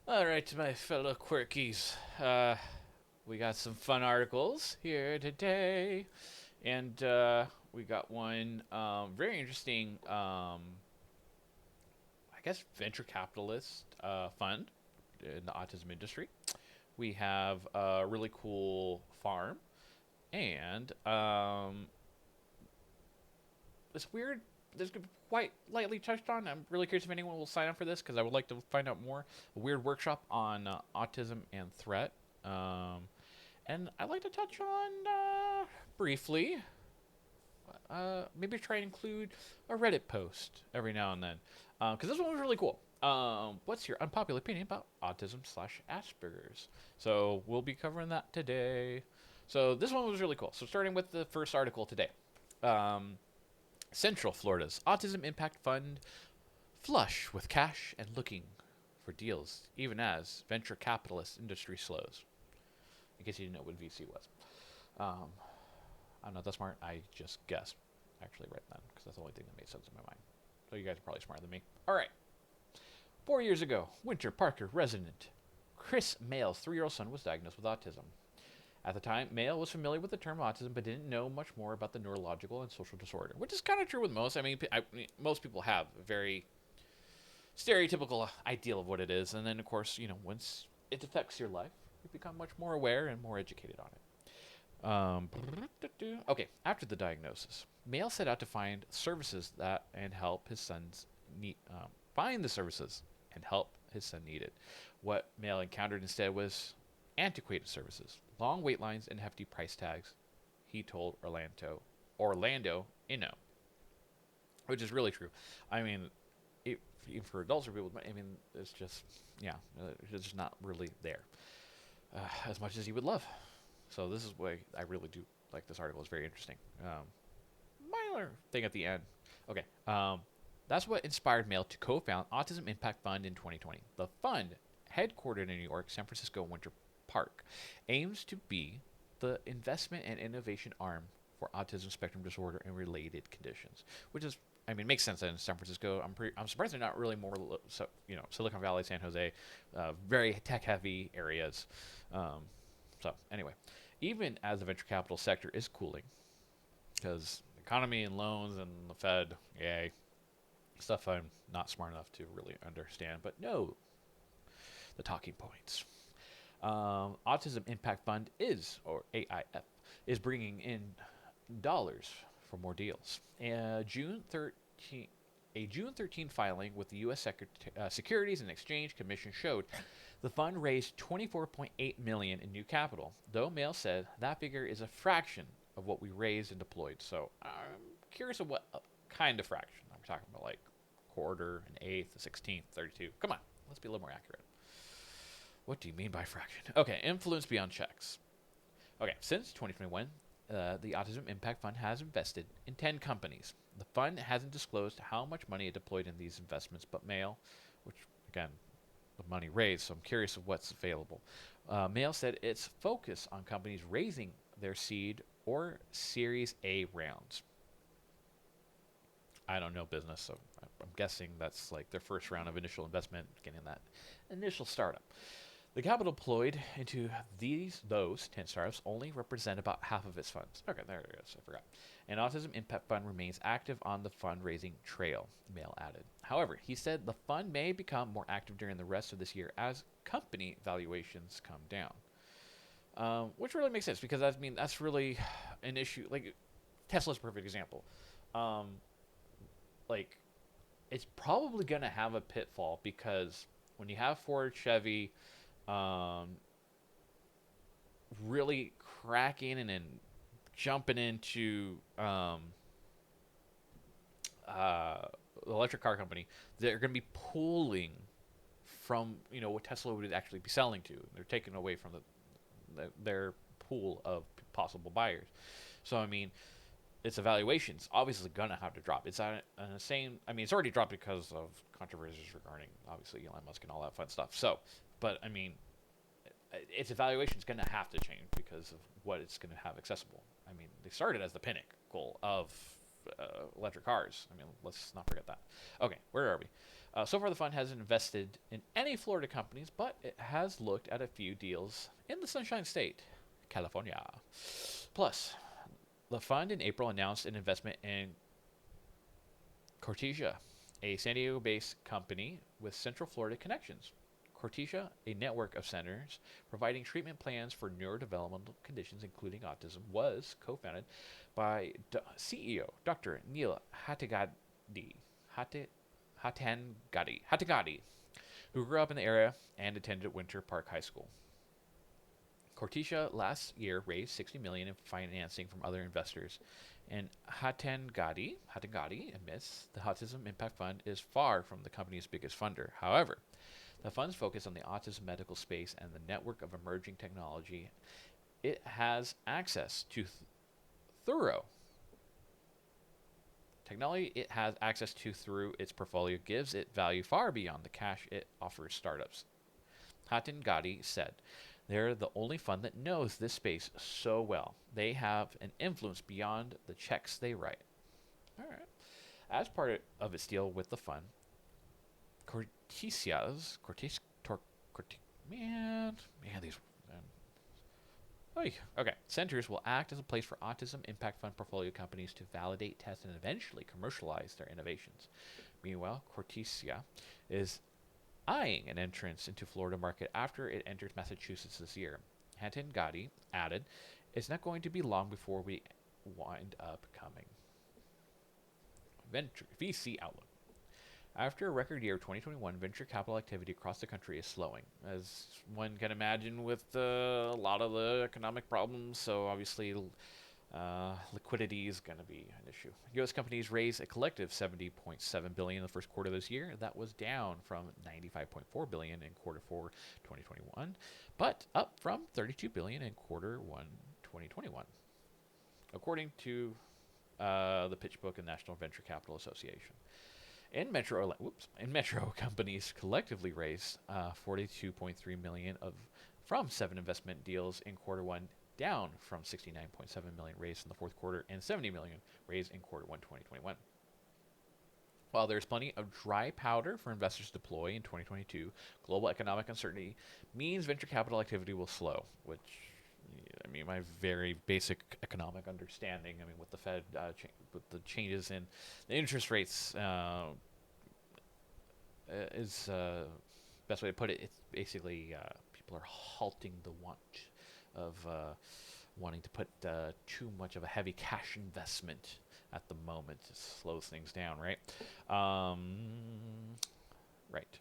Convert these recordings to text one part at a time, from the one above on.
All right, my fellow quirkies. We got some fun articles here today, and we got one very interesting, I guess, venture capitalist fund in the autism industry. We have a really cool farm, and it's weird. This could be quite lightly touched on. I'm really curious if anyone will sign up for this because I would like to find out more. A weird workshop on autism and threat. Um, and I'd like to touch on briefly, maybe try and include a Reddit post every now and then, because this one was really cool. What's your unpopular opinion about autism slash Asperger's? So we'll be covering that today. So this one was really cool. So starting with the first article today. Um, Central Florida's Autism Impact Fund flush with cash and looking for deals, even as venture capitalist industry slows. In case you didn't know what VC was. Um, I'm not that smart. I just guessed. Actually, right then, because that's the only thing that made sense in my mind. So you guys are probably smarter than me. All right. 4 years ago, Winter Parker resident Chris Mail's 3-year-old son was diagnosed with autism. At the time, Mail was familiar with the term autism but didn't know much more about the neurological and social disorder, which is kind of true with most. Most people have a very stereotypical ideal of what it is, and then, of course, once it affects your life, you become much more aware and more educated on it. Okay, after the diagnosis, Mail set out to find services that and help his son's need. Find the services and help his son needed. What Mail encountered instead was antiquated services, long wait lines, and hefty price tags. He told Orlando Inno, which is really true. I mean, even for adults or people, it's just it's just not really there as much as you would love. So this is why I really do like this article. It's very interesting. Minor thing at the end. Okay. That's what inspired Mail to co-found Autism Impact Fund in 2020. The fund, headquartered in New York, San Francisco, Winter Park, aims to be the investment and innovation arm for autism spectrum disorder and related conditions, which is, makes sense that in San Francisco. I'm surprised they're not really more, Silicon Valley, San Jose, very tech-heavy areas. Um, so anyway, even as the venture capital sector is cooling, because economy and loans and the Fed, yay, stuff I'm not smart enough to really understand, but no, the talking points. Autism Impact Fund or AIF, is bringing in dollars for more deals. A June 13 filing with the U.S. Securities and Exchange Commission showed the fund raised 24.8 million in new capital, though Mail said that figure is a fraction of what we raised and deployed. So I'm curious of what kind of fraction. I'm talking about like quarter, an eighth, a 16th, 32. Come on, let's be a little more accurate. What do you mean by fraction? Okay, influence beyond checks. Okay, since 2021, the Autism Impact Fund has invested in 10 companies. The fund hasn't disclosed how much money it deployed in these investments, but Mail, which again, the money raised, so I'm curious of what's available. Mail said it's focused on companies raising their seed or Series A rounds. I don't know business, so I'm guessing that's like their first round of initial investment, getting that initial startup. The capital deployed into those 10 startups only represent about half of its funds. Okay, there it is. I forgot. And Autism Impact Fund remains active on the fundraising trail, Mail added. However, he said the fund may become more active during the rest of this year as company valuations come down. Which really makes sense because that's really an issue. Like Tesla's a perfect example. Um, like it's probably gonna have a pitfall because when you have Ford, Chevy, um, really cracking and then jumping into the electric car company, they're going to be pulling from what Tesla would actually be selling to. They're taking away from their pool of possible buyers. So its evaluation's obviously gonna have to drop. It's on the same. It's already dropped because of controversies regarding obviously Elon Musk and all that fun stuff. So, but its evaluation is going to have to change because of what it's going to have accessible. They started as the pinnacle of electric cars. Let's not forget that. Okay, where are we? So far, the fund hasn't invested in any Florida companies, but it has looked at a few deals in the Sunshine State, California. Plus, the fund in April announced an investment in Cortesia, a San Diego-based company with Central Florida connections. Cortesia, a network of centers providing treatment plans for neurodevelopmental conditions including autism, was co-founded by CEO Dr. Neil Hatangadi, who grew up in the area and attended Winter Park High School. Cortesia last year raised $60 million in financing from other investors, and Hatangadi admits the Autism Impact Fund is far from the company's biggest funder. However, the fund's focus on the autism medical space and the network of emerging technology it has access to thorough technology it has access to through its portfolio gives it value far beyond the cash it offers startups. Hatangadi said, "They're the only fund that knows this space so well. They have an influence beyond the checks they write." All right. As part of its deal with the fund, centers will act as a place for Autism Impact Fund portfolio companies to validate, test, and eventually commercialize their innovations. Meanwhile, Cortesia is eyeing an entrance into Florida market after it enters Massachusetts this year. Hatangadi added, "It's not going to be long before we wind up coming." Venture VC outlook. After a record year of 2021, venture capital activity across the country is slowing, as one can imagine with a lot of the economic problems. So obviously, liquidity is going to be an issue. U.S. companies raised a collective $70.7 billion in the first quarter of this year. That was down from $95.4 billion in quarter 4 2021, but up from $32 billion in quarter 1 2021, according to the Pitch Book and National Venture Capital Association. In Metro, companies collectively raised $42.3 million from 7 investment deals in quarter 1, down from $69.7 million raised in the fourth quarter and $70 million raised in quarter 1 2021. While there's plenty of dry powder for investors to deploy in 2022, global economic uncertainty means venture capital activity will slow, which, I mean, my very basic economic understanding, I mean, with the Fed, with the changes in the interest rates, is best way to put it. It's basically people are halting the want of wanting to put too much of a heavy cash investment at the moment. It slows things down, right? Right.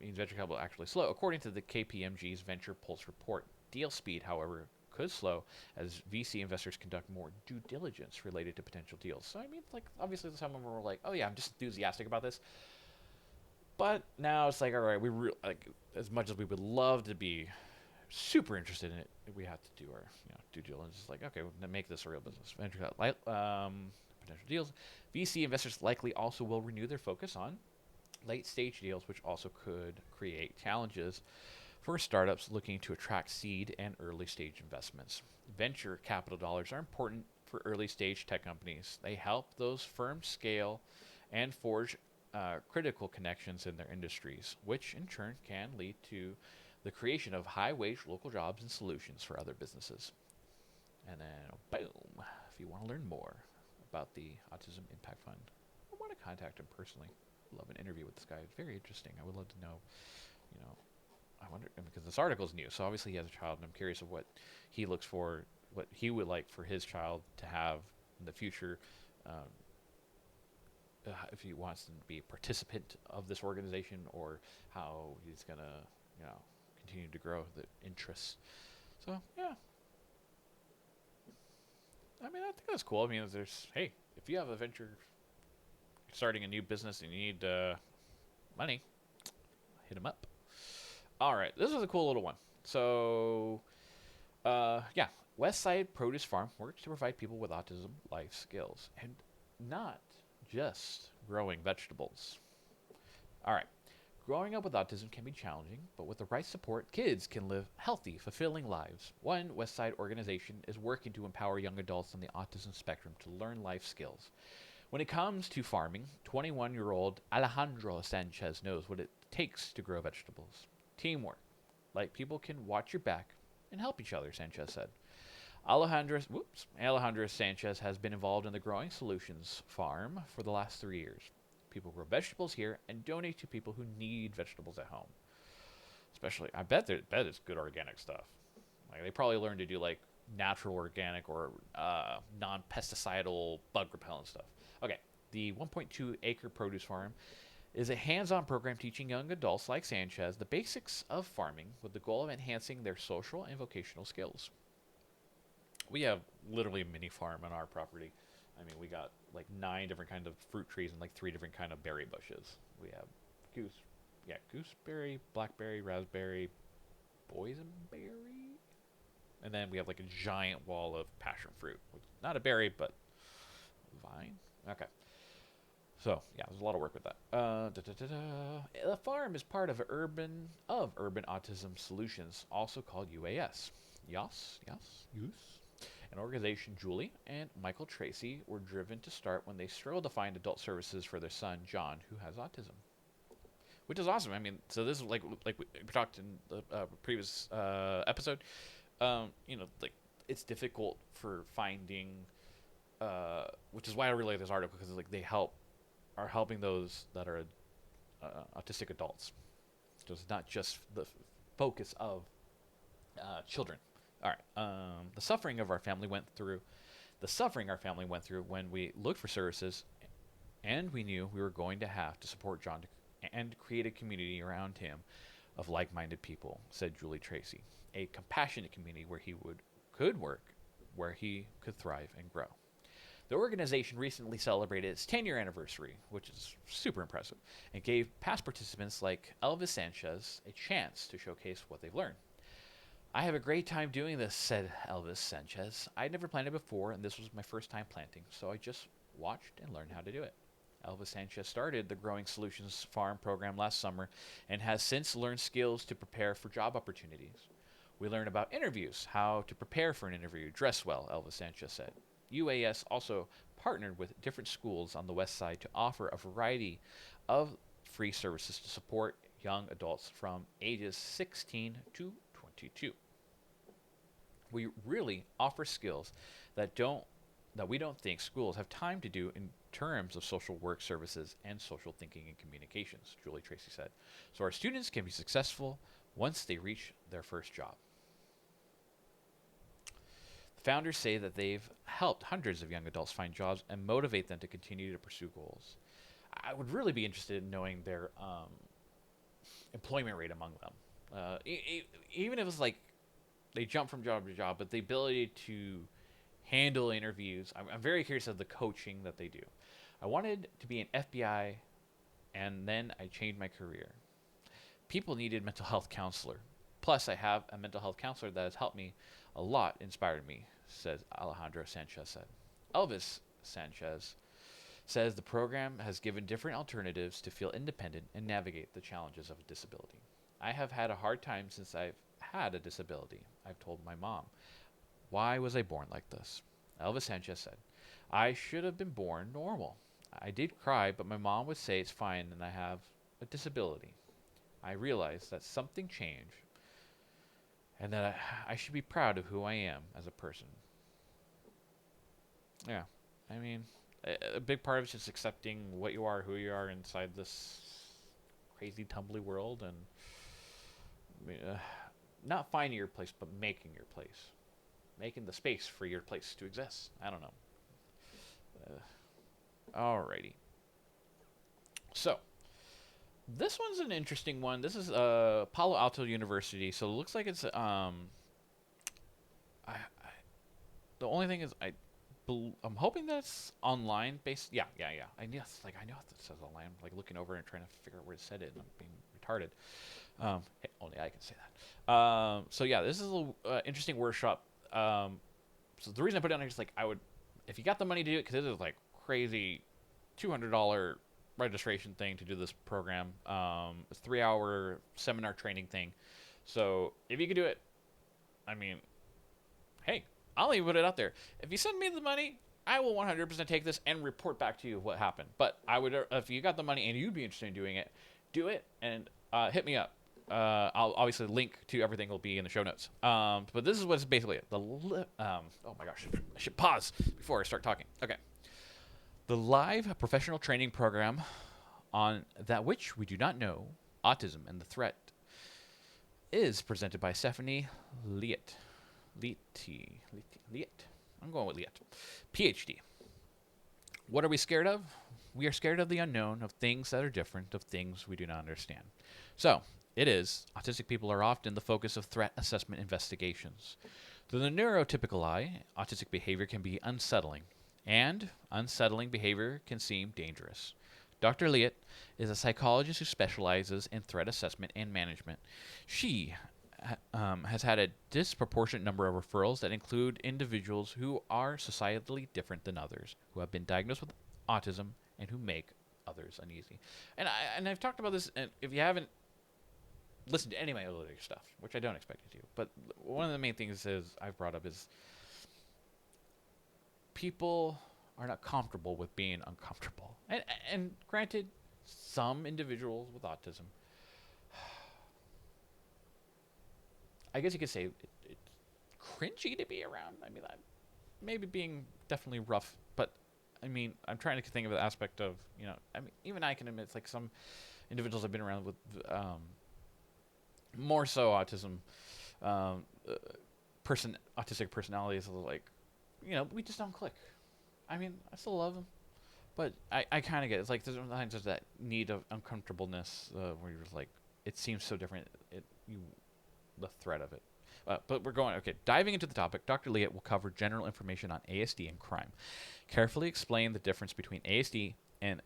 Means venture capital will actually slow. According to the KPMG's Venture Pulse report, deal speed, however, could slow as VC investors conduct more due diligence related to potential deals. So, I mean, like, obviously some of them were like, oh yeah, I'm just enthusiastic about this. But now it's like, all right, like, as much as we would love to be super interested in it, we have to do our due diligence. It's like, okay, we'll make this a real business. Venture capital, potential deals. VC investors likely also will renew their focus on late-stage deals, which also could create challenges for startups looking to attract seed and early-stage investments. Venture capital dollars are important for early-stage tech companies. They help those firms scale and forge critical connections in their industries, which in turn can lead to the creation of high-wage local jobs and solutions for other businesses. And then, boom, if you want to learn more about the Autism Impact Fund, I want to contact him personally. I'd love an interview with this guy. It's very interesting. I would love to know, I wonder, because this article is new, so obviously he has a child, and I'm curious of what he looks for, what he would like for his child to have in the future, if he wants to be a participant of this organization, or how he's going to, continue to grow the interests. So, yeah. I mean, I think that's cool. I mean, hey, if you have a venture, starting a new business, and you need money, hit him up. All right, this is a cool little one. So, Westside Produce Farm works to provide people with autism life skills, and not just growing vegetables. All right. Growing up with autism can be challenging, but with the right support, kids can live healthy, fulfilling lives. One Westside organization is working to empower young adults on the autism spectrum to learn life skills. When it comes to farming, 21-year-old Alejandro Sanchez knows what it takes to grow vegetables. Teamwork. Like people can watch your back and help each other, Sanchez said. Alejandro Sanchez has been involved in the Growing Solutions farm for the last 3 years. People grow vegetables here and donate to people who need vegetables at home. Especially, I bet it's good organic stuff. Like they probably learned to do like natural organic or non-pesticidal bug repellent stuff. Okay, the 1.2 acre produce farm is a hands-on program teaching young adults like Sanchez the basics of farming with the goal of enhancing their social and vocational skills. We have literally a mini farm on our property. I mean, we got like 9 different kinds of fruit trees and like 3 different kind of berry bushes. We have gooseberry, blackberry, raspberry, boysenberry, and then we have like a giant wall of passion fruit. Not a berry, but vine. Okay. So yeah, there's a lot of work with that. The farm is part of Urban Autism Solutions, also called UAS. Yes. An organization Julie and Michael Tracy were driven to start when they struggled to find adult services for their son John, who has autism. Which is awesome. I mean, so this is like we talked in the previous episode. Like it's difficult for finding, which is why I really like this article because like they are helping those that are autistic adults. So it's not just the focus of children. All right. The suffering our family went through when we looked for services, and we knew we were going to have to support John and create a community around him of like-minded people, said Julie Tracy. A compassionate community where he could work, where he could thrive and grow. The organization recently celebrated its 10-year anniversary, which is super impressive, and gave past participants like Elvis Sanchez a chance to showcase what they've learned. I have a great time doing this, said Elvis Sanchez. I'd never planted before, and this was my first time planting, so I just watched and learned how to do it. Elvis Sanchez started the Growing Solutions Farm program last summer and has since learned skills to prepare for job opportunities. We learned about interviews, how to prepare for an interview, dress well, Elvis Sanchez said. UAS also partnered with different schools on the west side to offer a variety of free services to support young adults from ages 16 to 22. We really offer skills that we don't think schools have time to do in terms of social work services and social thinking and communications, Julie Tracy said. So our students can be successful once they reach their first job. The founders say that they've helped hundreds of young adults find jobs and motivate them to continue to pursue goals. I would really be interested in knowing their employment rate among them. Even if it's like they jump from job to job, but the ability to handle interviews. I'm very curious of the coaching that they do. I wanted to be an FBI, and then I changed my career. People needed mental health counselor. Plus, I have a mental health counselor that has helped me a lot, inspired me, says Alejandro Sanchez said. Elvis Sanchez says the program has given different alternatives to feel independent and navigate the challenges of a disability. I have had a hard time since I've had a disability, I've told my mom. Why was I born like this? Elvis Sanchez said, I should have been born normal. I did cry, but my mom would say it's fine and I have a disability. I realized that something changed and that I should be proud of who I am as a person. Yeah, I mean, a big part of it is just accepting what you are, who you are inside this crazy, tumbly world, and not finding your place, but making your place. Making the space for your place to exist. I don't know. Alrighty. So, this one's an interesting one. This is Palo Alto University. So it looks like it's the only thing is I'm hoping that's online based. Yeah. I know it says online. I'm like looking over and trying to figure out where it said it, and I'm being retarded. Hey, only I can say that. So yeah, this is a little, interesting workshop. So the reason I put it on here is like if you got the money to do it, because it is like crazy $200 registration thing to do this program. It's a 3-hour seminar training thing. So if you could do it, I mean, hey, I'll even put it out there. If you send me the money, I will 100% take this and report back to you what happened. But I would, if you got the money and you'd be interested in doing it, do it and hit me up. I'll obviously link to everything will be in the show notes. But this is what's basically it. Oh my gosh, I should pause before I start talking. Okay. The live professional training program on that which we do not know, autism and the threat, is presented by Stephanie Liet. I'm going with Liet. PhD. What are we scared of? We are scared of the unknown, of things that are different, of things we do not understand. So, it is, autistic people are often the focus of threat assessment investigations. To the neurotypical eye, autistic behavior can be unsettling, and unsettling behavior can seem dangerous. Dr. Liet is a psychologist who specializes in threat assessment and management. She has had a disproportionate number of referrals that include individuals who are societally different than others, who have been diagnosed with autism, and who make others uneasy. And I've talked about this, and if you haven't listened to any of my earlier stuff, which I don't expect you to, but one of the main things I've brought up is people are not comfortable with being uncomfortable. And granted, some individuals with autism, I guess you could say it's cringy to be around. I mean, maybe being definitely rough, but I mean, I'm trying to think of the aspect of, I mean, even I can admit, it's like some individuals I've been around with, more so autism, autistic personalities, like, we just don't click. I mean, I still love them, but I kind of get it. It's like there's just that need of uncomfortableness where you're just like, it seems so different. The threat of it. But we're going, okay, diving into the topic, Dr. Liet will cover general information on ASD and crime, carefully explain the difference between ASD and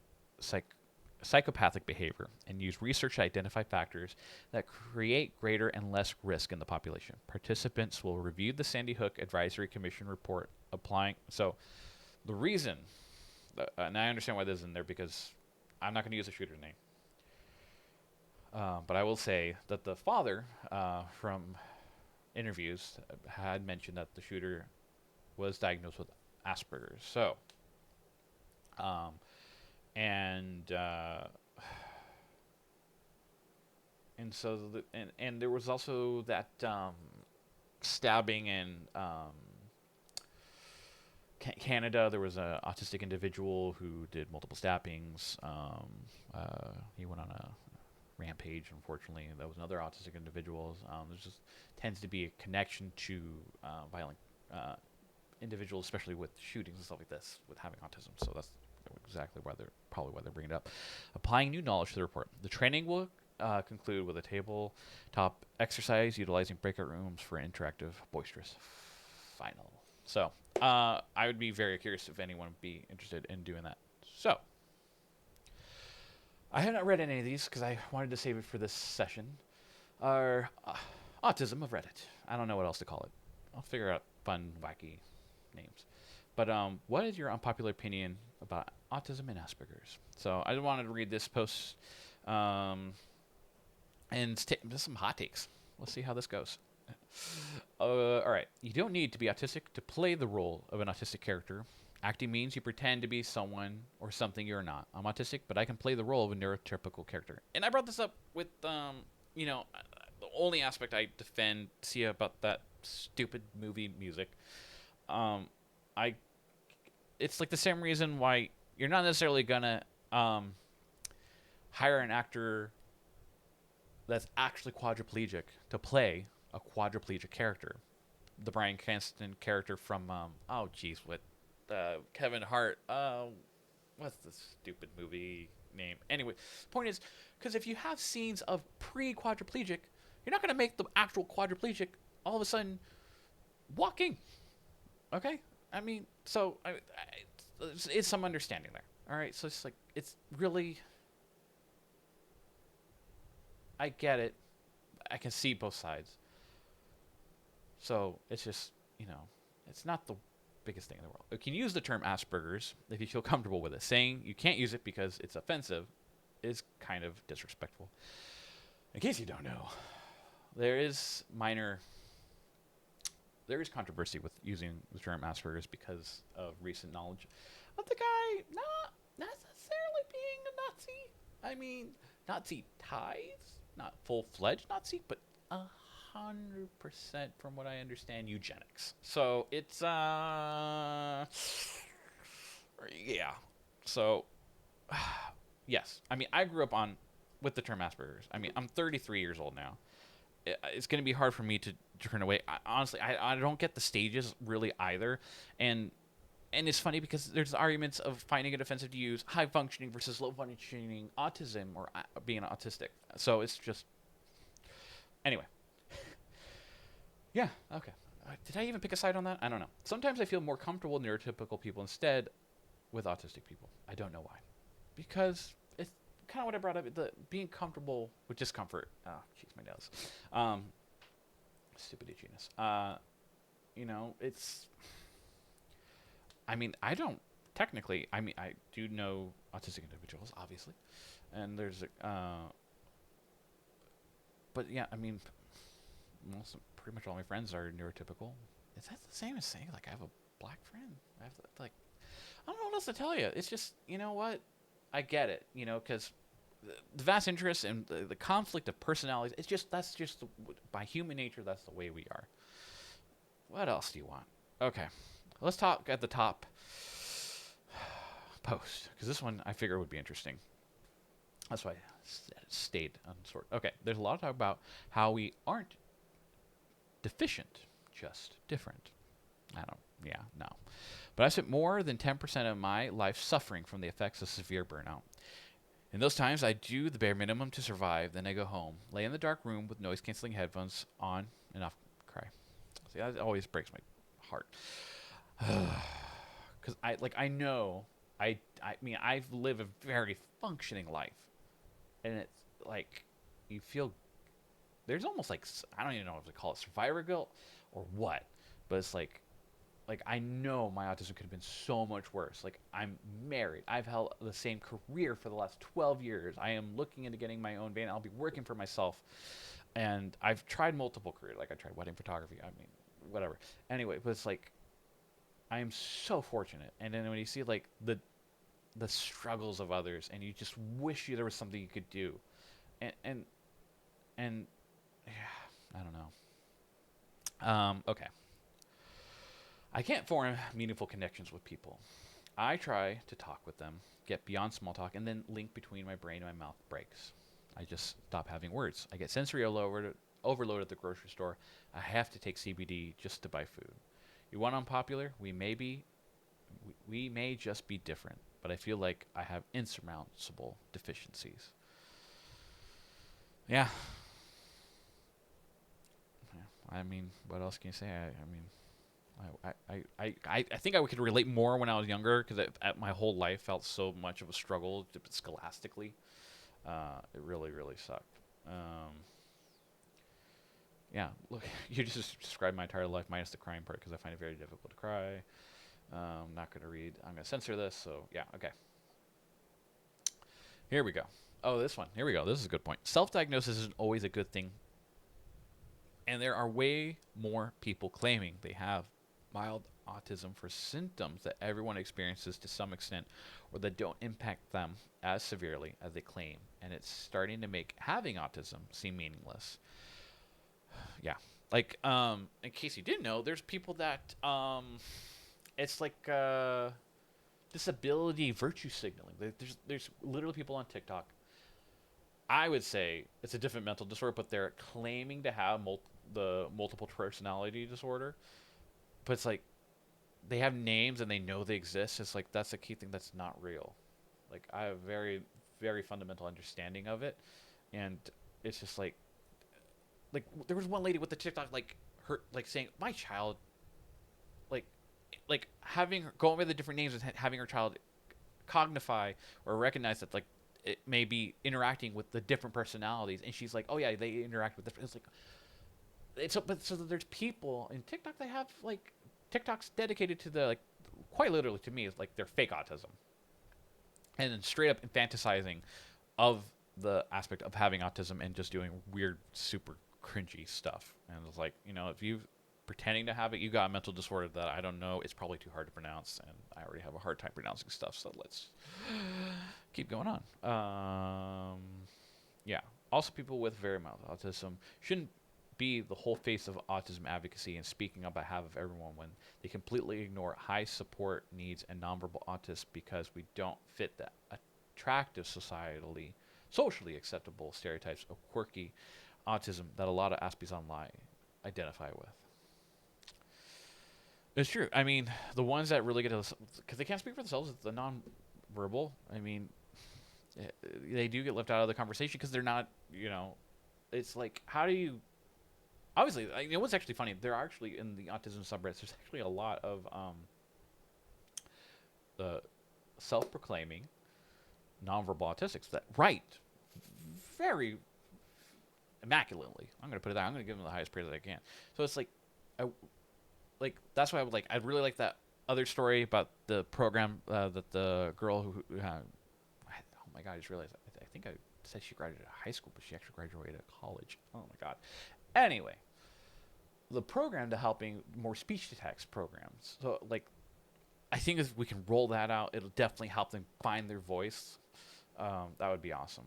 psychopathic behavior, and use research to identify factors that create greater and less risk in the population. Participants will review the Sandy Hook Advisory Commission report applying. So the reason, and I understand why this is in there because I'm not going to use the shooter's name. But I will say that the father, from interviews, had mentioned that the shooter was diagnosed with Asperger's. So, and so and there was also that stabbing in Canada. There was an autistic individual who did multiple stabbings. He went on a rampage, unfortunately. That was another autistic individual. There's just tends to be a connection to violent individuals, especially with shootings and stuff like this, with having autism. So that's exactly why they're bringing it up. Applying new knowledge to the report. The training will conclude with a tabletop exercise utilizing breakout rooms for an interactive, boisterous final. So I would be very curious if anyone would be interested in doing that. So I have not read any of these because I wanted to save it for this session. Autism of Reddit. I don't know what else to call it. I'll figure out fun, wacky names. But what is your unpopular opinion about autism and Asperger's? So I wanted to read this post and just some hot takes. Let's see how this goes. All right. You don't need to be autistic to play the role of an autistic character. Acting means you pretend to be someone or something you're not. I'm autistic, but I can play the role of a neurotypical character. And I brought this up with, the only aspect I defend Sia about that stupid movie music. It's like the same reason why you're not necessarily gonna hire an actor that's actually quadriplegic to play a quadriplegic character. The Bryan Cranston character from Kevin Hart. What's the stupid movie name? Anyway, point is, because if you have scenes of pre-quadriplegic, you're not going to make the actual quadriplegic all of a sudden walking. Okay? I mean, so it's some understanding there. All right? So it's like, it's really, I get it. I can see both sides. So it's just, it's not the biggest thing in the world. You can use the term Asperger's if you feel comfortable with it. Saying you can't use it because it's offensive is kind of disrespectful. In case you don't know, there's there is controversy with using the term Asperger's because of recent knowledge of the guy not necessarily being a Nazi. I mean, Nazi ties, not full-fledged Nazi, but 100% from what I understand, eugenics. So it's yeah. So yes, I mean I grew up on with the term Asperger's. I mean I'm 33 years old now. It's going to be hard for me to turn away. Honestly, I don't get the stages really either, and it's funny because there's arguments of finding it offensive to use high functioning versus low functioning autism or being autistic. So it's just anyway. Yeah. Okay. Did I even pick a side on that? I don't know. Sometimes I feel more comfortable with neurotypical people instead with autistic people. I don't know why. Because it's kind of what I brought up, the being comfortable with discomfort. Oh, jeez, my nose. Stupid itchiness. It's... I mean, I don't... Technically, I mean, I do know autistic individuals, obviously. And there's... but yeah, I mean... pretty much all my friends are neurotypical. Is that the same as saying, like, I have a black friend? I have, like... I don't know what else to tell you. It's just, you know what? I get it, because the vast interest and the conflict of personalities, that's just, by human nature, that's the way we are. What else do you want? Okay. Let's talk at the top post, because this one I figure would be interesting. That's why I stayed Unsort. Okay, there's a lot of talk about how we aren't deficient, just different. No. But I spent more than 10% of my life suffering from the effects of severe burnout. In those times, I do the bare minimum to survive, then I go home, lay in the dark room with noise-canceling headphones on, and off, cry. See, that always breaks my heart. Because I know, I mean, I've lived a very functioning life. And it's like, you feel, there's almost like, I don't even know if to call it survivor guilt or what. But it's like I know my autism could have been so much worse. Like, I'm married. I've held the same career for the last 12 years. I am looking into getting my own van. I'll be working for myself. And I've tried multiple careers. Like, I tried wedding photography. I mean, whatever. Anyway, but it's like, I am so fortunate. And then when you see, like, the struggles of others, and you just wish there was something you could do. And yeah, I don't know. Okay. I can't form meaningful connections with people. I try to talk with them, get beyond small talk, and then link between my brain and my mouth breaks. I just stop having words. I get sensory overload at the grocery store. I have to take CBD just to buy food. You want unpopular? We may just be different, but I feel like I have insurmountable deficiencies. Yeah. I mean, what else can you say? I think I could relate more when I was younger because my whole life felt so much of a struggle scholastically. It really, really sucked. Yeah, look, you just described my entire life minus the crying part because I find it very difficult to cry. I'm not going to read. I'm going to censor this. So, yeah, okay. Here we go. Oh, this one. Here we go. This is a good point. Self-diagnosis isn't always a good thing. And there are way more people claiming they have mild autism for symptoms that everyone experiences to some extent or that don't impact them as severely as they claim. And it's starting to make having autism seem meaningless. Yeah. Like, in case you didn't know, there's people that, it's like, disability virtue signaling. There's literally people on TikTok. I would say it's a different mental disorder, but they're claiming to have the multiple personality disorder. But it's like they have names and they know they exist. It's like that's a key thing that's not real. Like I have very, very fundamental understanding of it, and it's just like there was one lady with the TikTok saying my child, like having her going with the different names and having her child cognify or recognize that like it may be interacting with the different personalities, and she's like, oh yeah, they interact with different. It's like. So there's people in TikTok that have like TikToks dedicated to the quite literally to me is like their fake autism, and then straight up fantasizing of the aspect of having autism and just doing weird, super cringy stuff. And it's like if you pretending to have it. You got a mental disorder that I don't know. It's probably too hard to pronounce, and I already have a hard time pronouncing stuff. So let's keep going on. Yeah. Also, people with very mild autism shouldn't be the whole face of autism advocacy and speaking on behalf of everyone when they completely ignore high support needs and nonverbal autists because we don't fit the attractive socially acceptable stereotypes of quirky autism that a lot of Aspies online identify with. It's true. I mean, the ones that really get because they can't speak for themselves, the non-verbal. I mean, they do get left out of the conversation because they're not. It's like, how do you? Obviously, what's actually funny? There are actually in the autism subreddits. There's actually a lot of self-proclaiming nonverbal autistics that write very immaculately. I'm going to put it that. I'm going to give them the highest praise that I can. So it's like, that's why I'd really like that other story about the program that the girl who had. Oh my God! I just realized. I think I said she graduated high school, but she actually graduated college. Oh my God. Anyway, the program to helping more speech to text programs. So I think if we can roll that out, it'll definitely help them find their voice. That would be awesome.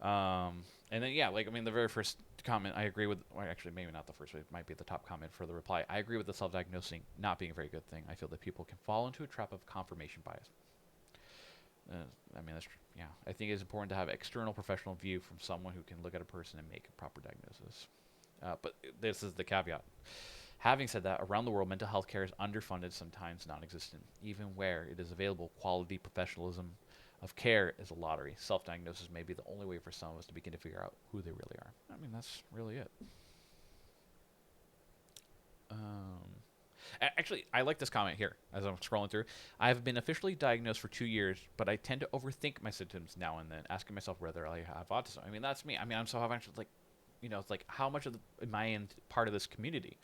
And then, the very first comment, I agree with, well, actually, maybe not the first, but it might be the top comment for the reply. I agree with the self-diagnosing not being a very good thing. I feel that people can fall into a trap of confirmation bias. I think it's important to have an external professional view from someone who can look at a person and make a proper diagnosis. But this is the caveat. Having said that, around the world, mental health care is underfunded, sometimes non-existent. Even where it is available, quality professionalism of care is a lottery. Self-diagnosis may be the only way for some of us to begin to figure out who they really are. I mean, that's really it. Actually, I like this comment here as I'm scrolling through. I have been officially diagnosed for 2 years, but I tend to overthink my symptoms now and then, asking myself whether I have autism. I mean, that's me. I mean, I'm so eventually it's like, how much am I in part of this community?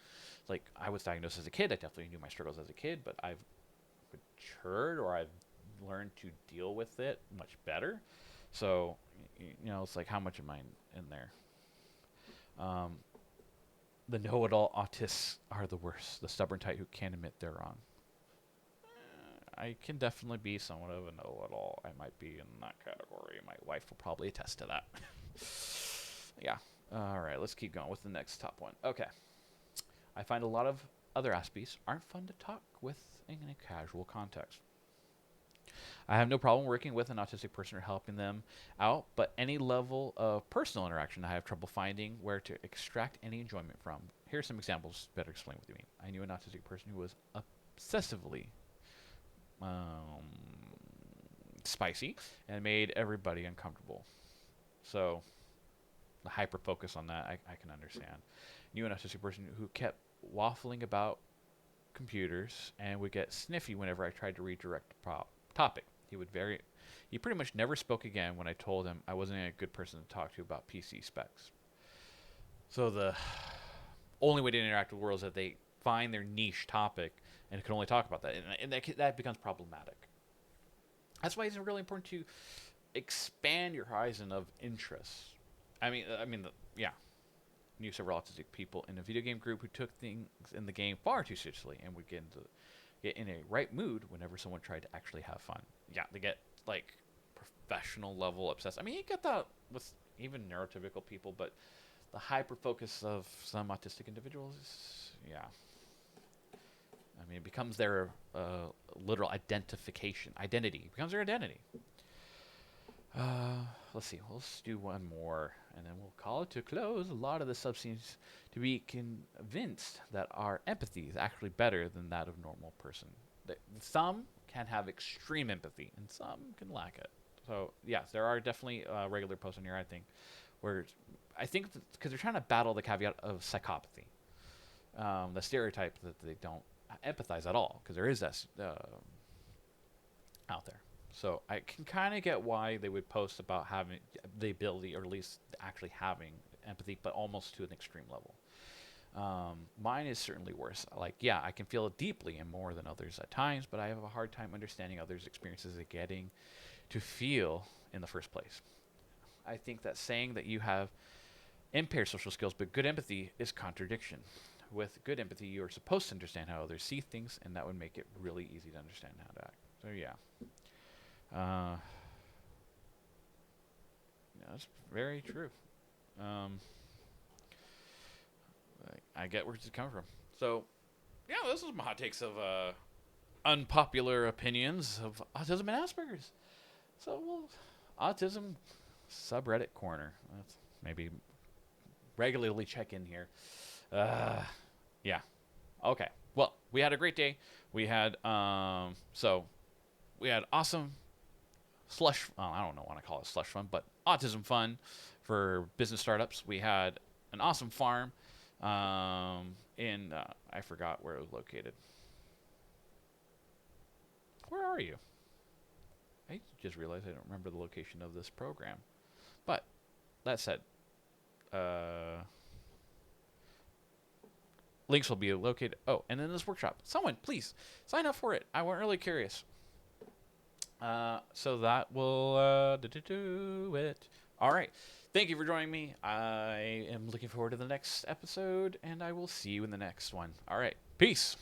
Like, I was diagnosed as a kid. I definitely knew my struggles as a kid, but I've matured, or I've learned to deal with it much better. So, it's like, how much am I in there? The know-it-all autists are the worst. The stubborn type who can't admit they're wrong. I can definitely be somewhat of a know-it-all. I might be in that category. My wife will probably attest to that. Yeah. All right, let's keep going with the next top one. Okay. I find a lot of other Aspies aren't fun to talk with in a casual context. I have no problem working with an autistic person or helping them out, but any level of personal interaction I have trouble finding where to extract any enjoyment from. Here are some examples to better explain what you mean. I knew an autistic person who was obsessively spicy and made everybody uncomfortable. So the hyperfocus on that, I can understand. Knew an autistic person who kept waffling about computers and would get sniffy whenever I tried to redirect the topic. He pretty much never spoke again when I told him I wasn't a good person to talk to about PC specs. So the only way to interact with the world is that they find their niche topic and can only talk about that, and that becomes problematic. That's why it's really important to expand your horizon of interests. I mean, knew several autistic people in a video game group who took things in the game far too seriously and would get in a right mood whenever someone tried to actually have fun. Yeah, they get professional level obsessed. I mean, you get that with even neurotypical people, but the hyper focus of some autistic individuals is, I mean, it becomes their literal identity. It becomes their identity. Let's see. Let's do one more, and then we'll call it to close. A lot of the sub seems to be convinced that our empathy is actually better than that of normal person. Some can have extreme empathy, and some can lack it. So, yes, there are definitely regular posts on here, I think, where I think because they're trying to battle the caveat of psychopathy, the stereotype that they don't empathize at all, because there is that out there. So I can kind of get why they would post about having the ability, or at least actually having empathy, but almost to an extreme level. Mine is certainly worse. I can feel it deeply and more than others at times, but I have a hard time understanding others' experiences of getting to feel in the first place. I think that saying that you have impaired social skills but good empathy is contradiction. with good empathy, you are supposed to understand how others see things, and that would make it really easy to understand how to act. So yeah, that's very true. I get where it's coming from. So yeah, this is my hot takes of unpopular opinions of autism and Asperger's. So autism subreddit corner. Let's maybe regularly check in here. Yeah. Okay. Well, we had a great day. We had we had awesome slush. I don't know want to call it slush fun, but autism fun for business startups. We had an awesome farm in I forgot where it was located. Where are you? I just realized I don't remember the location of this program. But that said, links will be located. Oh, and then this workshop. Someone, please sign up for it. I'm really curious. So that will do it. All right. Thank you for joining me. I am looking forward to the next episode, and I will see you in the next one. All right. Peace.